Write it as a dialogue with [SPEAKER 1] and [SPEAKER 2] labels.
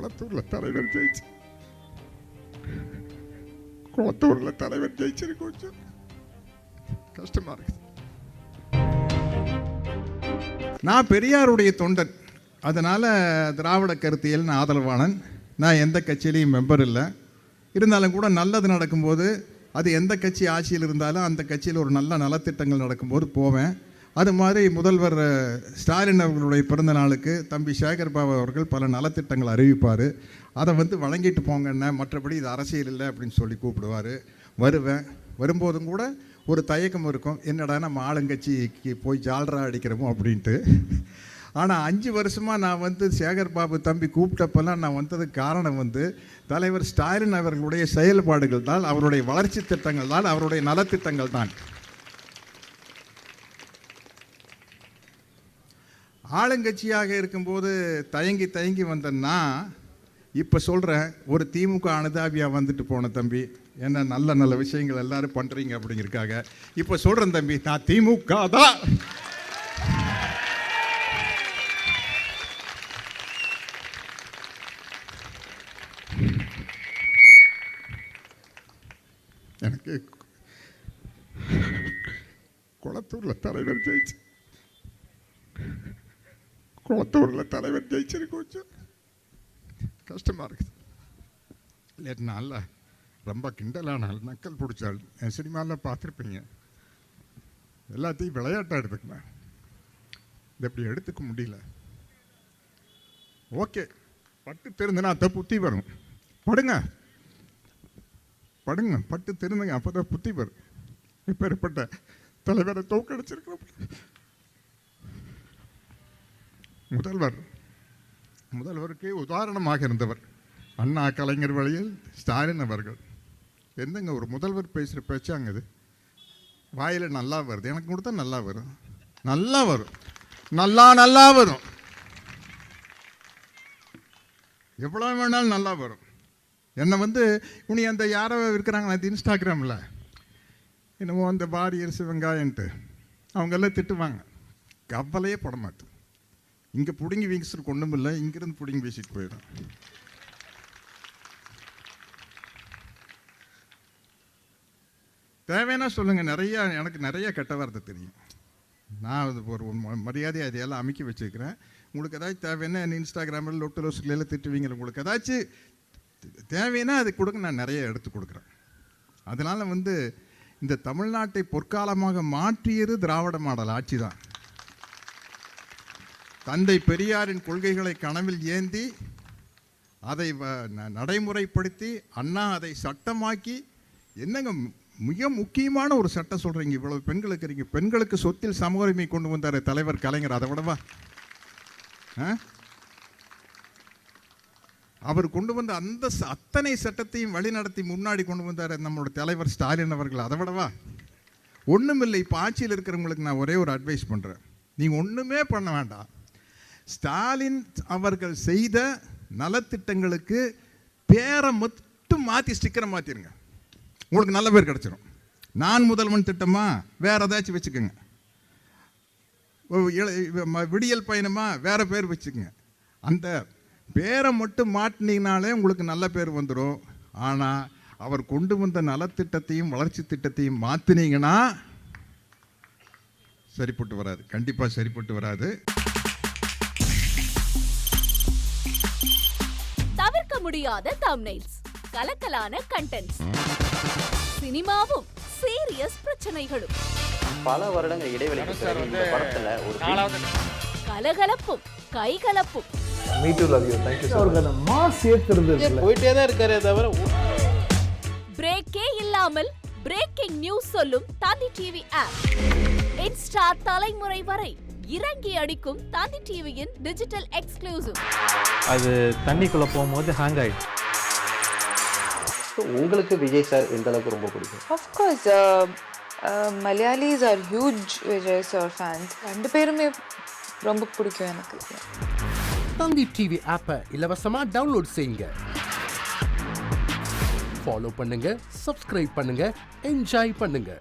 [SPEAKER 1] குளத்தூரில் தலைவர் ஜெயிச்சு, குளத்தூரில் தலைவர் ஜெயிச்சிருக்கு. கொஞ்சம் கஷ்டமா இருக்குது. நான் பெரியாருடைய தொண்டன், அதனால் திராவிட கருத்தியல் ஆதரவாளன். நான் எந்த கட்சியிலையும் மெம்பர் இல்லை. இருந்தாலும் கூட நல்லது நடக்கும்போது, அது எந்த கட்சி ஆட்சியில் இருந்தாலும் அந்த கட்சியில் ஒரு நல்ல நலத்திட்டங்கள் நடக்கும்போது போவேன். அது மாதிரி முதல்வர் ஸ்டாலின் அவர்களுடைய பிறந்த நாளுக்கு தம்பி சேகர் பாபு அவர்கள் பல நலத்திட்டங்கள் அறிவிப்பார். அதை வழங்கிட்டு போங்கண்ணே, மற்றபடி இது அரசியல் இல்லை அப்படின்னு சொல்லி கூப்பிடுவார். வருவேன். வரும்போதும் கூட ஒரு தயக்கம் இருக்கும், என்னடா நம்ம ஆளுங்கட்சிக்கு போய் ஜால்ரா அடிக்கிறோமோ அப்படின்ட்டு. ஆனால் 5 வருஷமாக நான் சேகர் பாபு தம்பி கூப்பிட்டப்பெல்லாம் நான் வந்ததுக்கு காரணம் தலைவர் ஸ்டாலின் அவர்களுடைய செயல்பாடுகள் தான், அவருடைய வளர்ச்சி திட்டங்கள் தான், அவருடைய நலத்திட்டங்கள் தான். ஆளுங்கட்சியாக இருக்கும்போது தயங்கி தயங்கி வந்தேன்னா, இப்போ சொல்கிறேன், ஒரு திமுக அனுதாபியாக வந்துட்டு போன தம்பி, என்ன நல்ல நல்ல விஷயங்கள் எல்லாரும் பண்ணுறீங்க அப்படிங்கிறதுக்காக இப்போ சொல்கிறேன் தம்பி, நான் திமுக தான். எனக்கு குளத்தூரில் தலைவர் ஜெயிச்சு, குளத்தூரில் தலைவர் ஜெயிச்சிருக்கு. கொஞ்சம் கஷ்டமாக இருக்குது. இல்லைனால ரொம்ப கிண்டலானால், நக்கல் பிடிச்சாள். என் சினிமாவில் பார்த்துருப்பீங்க. எல்லாத்தையும் விளையாட்டாக எடுத்துக்கினேன். இது எப்படி எடுத்துக்க முடியல. ஓகே, பட்டு தெரிந்துனா அத்தை புத்தி வரும். படுங்க படுங்க, பட்டு தெரிந்துங்க, அப்போ தான் புத்தி வரும். இப்பேற்பட்ட தலைவரை தோக்கடிச்சிருக்கிறோம். முதல்வருக்கு உதாரணமாக இருந்தவர் அண்ணா, கலைஞர் வழியில் ஸ்டாலின் அவர்கள். என்னங்க ஒரு முதல்வர் பேசுகிற பேச்சாங்க இது? வாயில் நல்லா வருது, எனக்கு கொடுத்தா நல்லா வரும், நல்லா வரும், நல்லா வரும், எவ்வளோ வேணாலும் நல்லா வரும். என்னை உனி அந்த யாரோ இருக்கிறாங்க அது இன்ஸ்டாகிராமில், என்னமோ அந்த வாரியர்ஸ் வெங்காயன்ட்டு அவங்கெல்லாம் திட்டுவாங்க. கவலையே பட மாட்டேன். இங்கே பிடுங்கி வீசிட்டு ஒன்றும் இல்லை, இங்கேருந்து பிடுங்கி வீசிட்டு போயிடும். தேவைன்னா சொல்லுங்கள். எனக்கு நிறைய கெட்ட வார்த்தை தெரியும். நான் ஒரு மரியாதையை அதையெல்லாம் அமைக்க வச்சுருக்கிறேன். உங்களுக்கு ஏதாச்சும் தேவைன்னா இன்ஸ்டாகிராமில் லொட்டு லோசுகளெல்லாம் திட்டுவீங்க. உங்களுக்கு ஏதாச்சும் தேவைன்னா அது கொடுங்க, நான் நிறைய எடுத்து கொடுக்குறேன். அதனால் இந்த தமிழ்நாட்டை பொற்காலமாக மாற்றியது திராவிட மாடல் ஆட்சி தான். தந்தை பெரியாரின் கொள்கைகளை கனவில் ஏந்தி அதை நடைமுறைப்படுத்தி அண்ணா அதை சட்டமாக்கி, என்னங்க மிக முக்கியமான ஒரு சட்டம் சொல்கிறீங்க, இவ்வளவு பெண்களுக்கு இருக்கீங்க, பெண்களுக்கு சொத்தில் சம உரிமை கொண்டு வந்தார் தலைவர் கலைஞர். அதை விடவா அவர் கொண்டு வந்த அந்த அத்தனை சட்டத்தையும் வழிநடத்தி முன்னாடி கொண்டு வந்தார் நம்மளோட தலைவர் ஸ்டாலின் அவர்கள். அதை விடவா ஒன்றுமில்லை. இப்போ ஆட்சியில் இருக்கிறவங்களுக்கு நான் ஒரே ஒரு அட்வைஸ் பண்ணுறேன், நீங்கள் ஒன்றுமே பண்ண வேண்டாம். ஸ்டாலின் அவர்கள் செய்த நலத்திட்டங்களுக்கு பேரை மட்டும் மாற்றி ஸ்டிக்கரை மாற்றிடுங்க, உங்களுக்கு நல்ல பேர் கிடச்சிடும். நான் முதல்வன் திட்டமா வேற ஏதாச்சும் வச்சுக்கோங்க, விடியல் பயணமா வேற பேர் வச்சுக்கோங்க. அந்த பேரை மட்டும் மாட்டினீங்கனாலே உங்களுக்கு நல்ல பேர் வந்துடும். ஆனால் அவர் கொண்டு வந்த நலத்திட்டத்தையும் வளர்ச்சி திட்டத்தையும் மாற்றினீங்கன்னா சரிப்பட்டு வராது, கண்டிப்பாக சரிப்பட்டு வராது.
[SPEAKER 2] தவிர்க்க முடியாத தம்ப்நெயில்ஸ், கலக்கலான கண்டென்ட்ஸ், சினிமாவும் சீரியஸ் பிரச்சனைகளும்,
[SPEAKER 3] பல வருடங்கள் இடைவெளிக்கு பிறகு இந்த படத்துல ஒரு
[SPEAKER 2] கலகலப்பும் கைகலப்பும்.
[SPEAKER 4] Me too, love you. Thank you so much. Mass ஏத்துறது
[SPEAKER 3] போயிட்டே தான் இருக்காரே தவிர
[SPEAKER 2] பிரேக்கே இல்லாமல் பிரேக்கிங் நியூஸ் சொல்லும் தந்தி டிவி ஆப். இன்ஸ்டா தலைமுறை வரை இறங்கி அடிக்கும் தந்தி டிவியின் டிஜிட்டல் எக்ஸ்க்ளூசிவ்.
[SPEAKER 4] அது தண்ணிக்குள்ள போகும்போது ஹேங் ஆயிடுச்சு.
[SPEAKER 3] உங்களுக்கு விஜய் சார் எந்த அளவுக்கு ரொம்ப பிடிக்கும்?
[SPEAKER 5] Of course, Malayalis are huge Vijay sir fans. ரெண்டு பேருமே ரொம்ப பிடிக்கும் எனக்கு.
[SPEAKER 6] தந்தி டிவி ஆப்பை இலவசமா டவுன்லோட் செய்யுங்க. ஃபாலோ பண்ணுங்க, சப்ஸ்கிரைப் பண்ணுங்க, என்ஜாய் பண்ணுங்க.